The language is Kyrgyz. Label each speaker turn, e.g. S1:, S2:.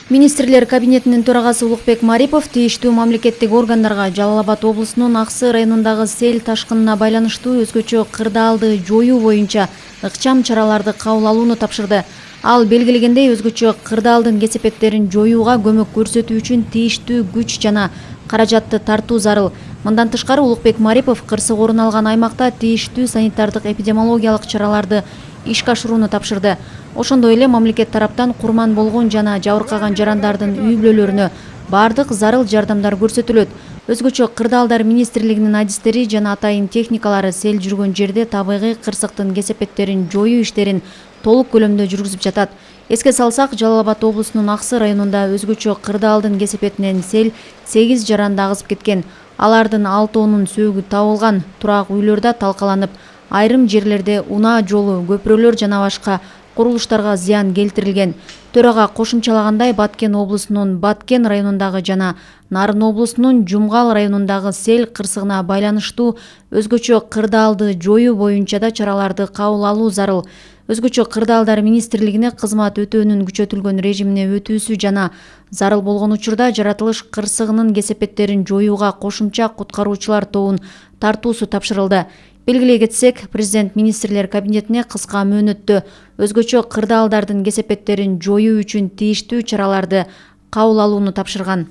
S1: Министрлер кабинетинин төрагасы Улукбек Марипов тийиштүү мамлекеттик органдарга Жалал Абад облусунун Аксы районундагы сел ташкынына байланыштуу өзгөчө кырдаалды жоюу боюнча ыкчам чараларды кабыл алууну тапшырды. Ал белгилегендей, өзгөчө кырдаалдын кесепеттерин жоюуга көмөк көрсөтүү үчүн тийиштүү күч жана каражатты тартуу зарыл. Мындан тышкары Улукбек Марипов кырсык орун алган аймакта тийиштүү санитардык эпидемиологиялык чараларды ишке ашырууну тапшырды. Ошондой эле мамлекет тараптан курман болгон жана жабыркаган жарандардын үй бүлөлөрүнө бардык зарыл жардамдар көрсөтүлөт. Өзгөчө кырдаалдар министрлигинин адистери жана атайын техникалары сел жүргөн жерде табигый кырсыктын кесепеттерин жоюу иштерин толук көлөмдө жүргүзүп жатат. Эске салсак, Жалал Абад облусунун Аксы районунда өзгөчө кырдаалдын кесепетинен сел 8 жаранды агызып кеткен. Алардын 6-нун сөөгү табылган. Турак үйлөрдө талкаланып, айрым жерлерде унаа жолу, көпүрөлөр жана башка курулуштарга зыян келтирилген. Төрага кошумчалагандай, Баткен облусунун Баткен районундагы жана Нарын облусунун Жумгал районундагы сел кырсыгына байланыштуу өзгөчө кырдаалды жоюу боюнча да чараларды кабыл алуу зарыл. Өзгөчө кырдаалдар министрлигине кызмат өтөөнүн күчөтүлгөн режимине өтүүсү жана зарыл болгон учурда жаратылыш кырсыгынын кесепеттерин жоюуга кошумча куткаруучулар тобун тартуусу тапшырылды. Белгилей кетсек, президент министрлер кабинетине кыска мөөнөттө өзгөчө кырдаалдардын кесепеттерин жоюу үчүн тийиштүү чараларды кабыл алууну тапшырган.